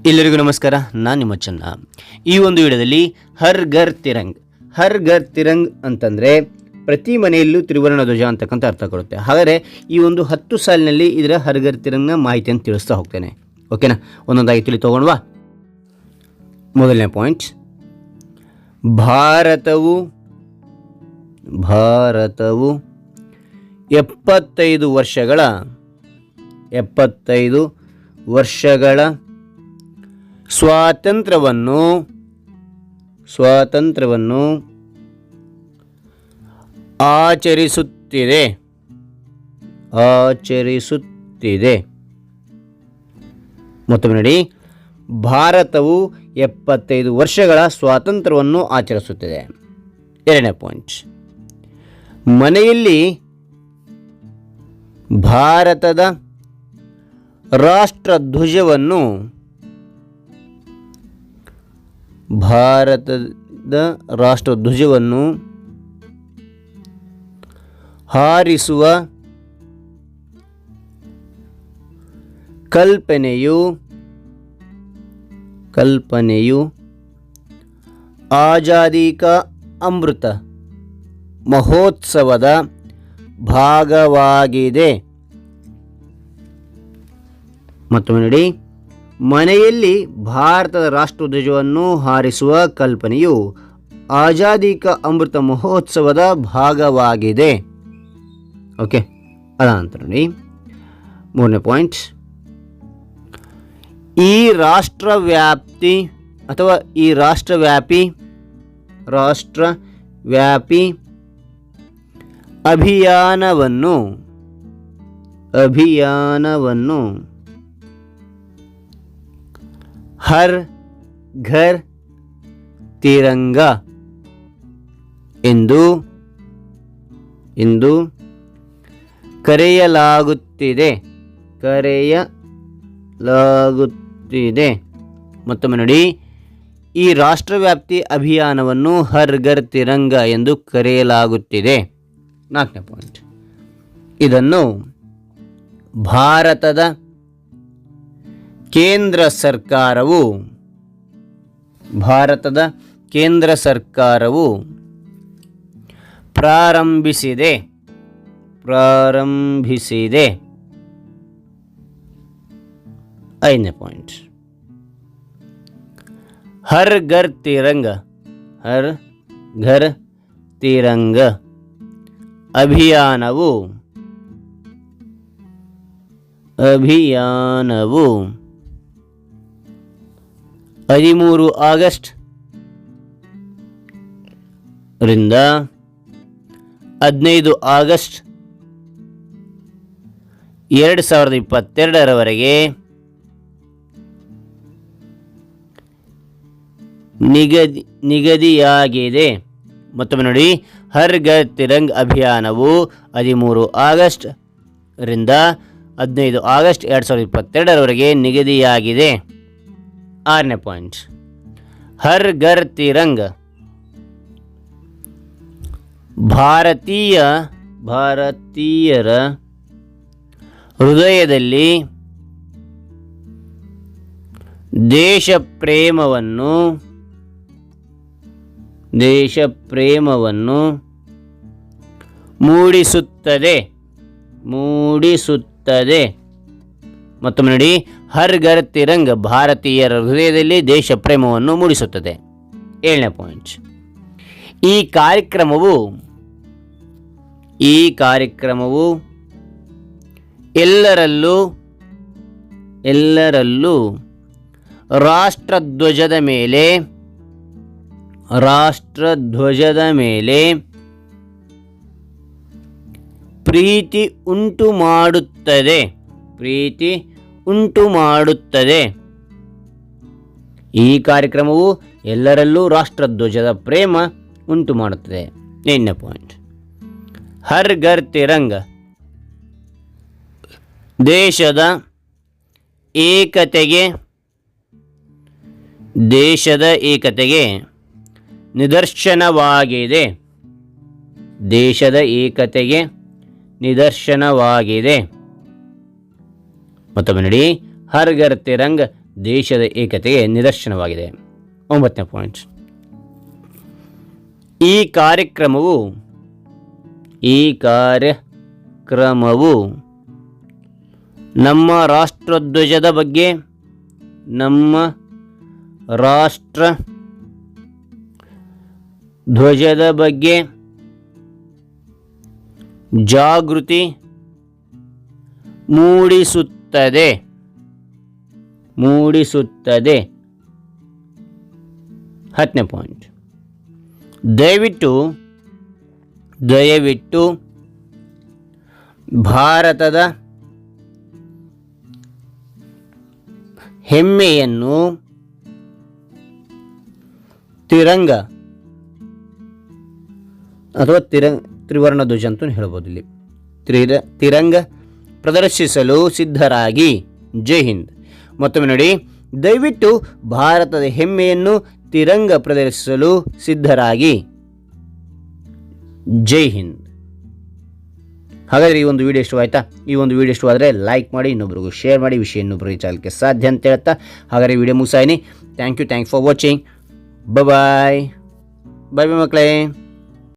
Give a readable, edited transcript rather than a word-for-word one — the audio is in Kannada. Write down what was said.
ಎಲ್ಲರಿಗೂ ನಮಸ್ಕಾರ. ನಾನು ನಿಮ್ಮ ಚೆನ್ನ. ಈ ಒಂದು ವಿಡಿಯೋದಲ್ಲಿ ಹರ್ ಘರ್ ತಿರಂಗ್ ಅಂತಂದರೆ ಪ್ರತಿ ಮನೆಯಲ್ಲೂ ತ್ರಿವರ್ಣ ಧ್ವಜ ಅಂತಕ್ಕಂಥ ಅರ್ಥ ಕೊಡುತ್ತೆ. ಹಾಗಾದರೆ ಈ ಒಂದು 10 ಸಾಲಿನಲ್ಲಿ ಇದರ ಹರ್ ಘರ್ ತಿರಂಗ್ನ ಮಾಹಿತಿಯನ್ನು ತಿಳಿಸ್ತಾ ಹೋಗ್ತೇನೆ. ಓಕೆನಾ, ಒಂದೊಂದಾಗಿ ತಿಳಿ ತಗೊಂಡ್ವಾ. ಮೊದಲನೇ ಪಾಯಿಂಟ್, ಭಾರತವು 75 ವರ್ಷಗಳ ಸ್ವಾತಂತ್ರ್ಯವನ್ನು ಆಚರಿಸುತ್ತಿದೆ. ಮತ್ತೊಮ್ಮೆ ನೋಡಿ, ಭಾರತವು 75 ವರ್ಷಗಳ ಸ್ವಾತಂತ್ರ್ಯವನ್ನು ಆಚರಿಸುತ್ತಿದೆ. ಎರಡನೇ ಪಾಯಿಂಟ್, ಮನೆಯಲ್ಲಿ ಭಾರತದ ರಾಷ್ಟ್ರಧ್ವಜವನ್ನು ಹಾರಿಸುವ ಕಲ್ಪನೆಯು ಆಜಾದಿ ಕಾ ಅಮೃತ ಮಹೋತ್ಸವದ ಭಾಗವಾಗಿದೆ. ಮತ್ತೊಮ್ಮೆ ನೋಡಿ, ಮನೆಯಲ್ಲಿ ಭಾರತದ ರಾಷ್ಟ್ರಧ್ವಜವನ್ನು ಹಾರಿಸುವ ಕಲ್ಪನೆಯು ಆಜಾದಿ ಕಾ ಅಮೃತ ಮಹೋತ್ಸವದ ಭಾಗವಾಗಿದೆ. ಓಕೆ, ಅದಾನಂತರ ನೋಡಿ ಮೂರನೇ ಪಾಯಿಂಟ್, ಈ ರಾಷ್ಟ್ರವ್ಯಾಪಿ ಅಭಿಯಾನವನ್ನು ಹರ್ ಘರ್ ತಿರಂಗ ಎಂದು ಕರೆಯಲಾಗುತ್ತಿದೆ. ಮತ್ತೊಮ್ಮೆ ನೋಡಿ, ಈ ರಾಷ್ಟ್ರವ್ಯಾಪ್ತಿ ಅಭಿಯಾನವನ್ನು ಹರ್ ಘರ್ ತಿರಂಗ ಎಂದು ಕರೆಯಲಾಗುತ್ತಿದೆ. ನಾಲ್ಕನೇ ಪಾಯಿಂಟ್, ಇದನ್ನು ಭಾರತದ ಕೇಂದ್ರ ಸರ್ಕಾರವು ಪ್ರಾರಂಭಿಸಿದೆ. ಐದನೇ ಪಾಯಿಂಟ್, ಹರ್ ಘರ್ ತಿರಂಗ ಅಭಿಯಾನವು 13 ಆಗಸ್ಟ್ ರಿಂದ 15 ಆಗಸ್ಟ್ 2022 ನಿಗದಿಯಾಗಿದೆ. ಮತ್ತೊಮ್ಮೆ ನೋಡಿ, ಹರ್ ಘರ್ ತಿರಂಗ್ ಅಭಿಯಾನವು 13 ಆಗಸ್ಟ್ ರಿಂದ 15 ಆಗಸ್ಟ್ 2022 ನಿಗದಿಯಾಗಿದೆ. ಆರನೇ ಪಾಯಿಂಟ್, ಹರ್ ಘರ್ ತಿರಂಗ್ ಭಾರತೀಯರ ಹೃದಯದಲ್ಲಿ ದೇಶ ಪ್ರೇಮವನ್ನು ಮೂಡಿಸುತ್ತದೆ. ಮತ್ತೊಮ್ಮೆ ನೋಡಿ, ಹರ್ ಘರ್ ತಿರಂಗ್ ಭಾರತೀಯರ ಹೃದಯದಲ್ಲಿ ದೇಶ ಪ್ರೇಮವನ್ನು ಮೂಡಿಸುತ್ತದೆ. ಏಳನೇ ಪಾಯಿಂಟ್, ಈ ಕಾರ್ಯಕ್ರಮವು ಎಲ್ಲರಲ್ಲೂ ರಾಷ್ಟ್ರಧ್ವಜದ ಮೇಲೆ ಪ್ರೀತಿ ಉಂಟು ಮಾಡುತ್ತದೆ. ಈ ಕಾರ್ಯಕ್ರಮವು ಎಲ್ಲರಲ್ಲೂ ರಾಷ್ಟ್ರಧ್ವಜದ ಪ್ರೇಮ ಉಂಟು ಮಾಡುತ್ತದೆ. 8ನೇ ಪಾಯಿಂಟ್, ಹರ್ ಘರ್ ತಿರಂಗ್ ದೇಶದ ಏಕತೆಗೆ ನಿದರ್ಶನವಾಗಿದೆ. ಮತ್ತೊಮ್ಮೆ ನೋಡಿ, ಹರ್ ಘರ್ ತಿರಂಗ್ ದೇಶದ ಏಕತೆಗೆ ನಿದರ್ಶನವಾಗಿದೆ. 9ನೇ ಪಾಯಿಂಟ್, ಈ ಕಾರ್ಯಕ್ರಮವು ನಮ್ಮ ರಾಷ್ಟ್ರಧ್ವಜದ ಬಗ್ಗೆ ಜಾಗೃತಿ ಮೂಡಿಸುತ್ತದೆ. 10ನೇ ಪಾಯಿಂಟ್, ದಯವಿಟ್ಟು ಭಾರತದ ಹೆಮ್ಮೆಯನ್ನು ತಿರಂಗ ಅಥವಾ ತ್ರಿವರ್ಣ ಧ್ವಜ ಅಂತ ಹೇಳ್ಬೋದು. ಇಲ್ಲಿ ತಿರಂಗ ಪ್ರದರ್ಶಿಸಲು ಸಿದ್ಧರಾಗಿ. ಜೈ ಹಿಂದ್. ಮತ್ತೊಮ್ಮೆ ನೋಡಿ, ದಯವಿಟ್ಟು ಭಾರತದ ಹೆಮ್ಮೆಯನ್ನು ತಿರಂಗ ಪ್ರದರ್ಶಿಸಲು ಸಿದ್ಧರಾಗಿ. ಜೈ ಹಿಂದ್. ಹಾಗಾದರೆ ಈ ಒಂದು ವಿಡಿಯೋ ಇಷ್ಟವಾಯ್ತಾ? ಈ ಒಂದು ವಿಡಿಯೋ ಇಷ್ಟವಾದರೆ ಲೈಕ್ ಮಾಡಿ, ಇನ್ನೊಬ್ರಿಗೂ ಶೇರ್ ಮಾಡಿ, ವಿಷಯ ಇನ್ನೊಬ್ರಿಗೆ ಚಾಲಕ್ಕೆ ಸಾಧ್ಯ ಅಂತ ಹೇಳ್ತಾ ಹಾಗಾದರೆ ವಿಡಿಯೋ ಮುಗಿಸಾಯಿನಿ. Thank you for watching. Bye ಮಕ್ಕಳೇ.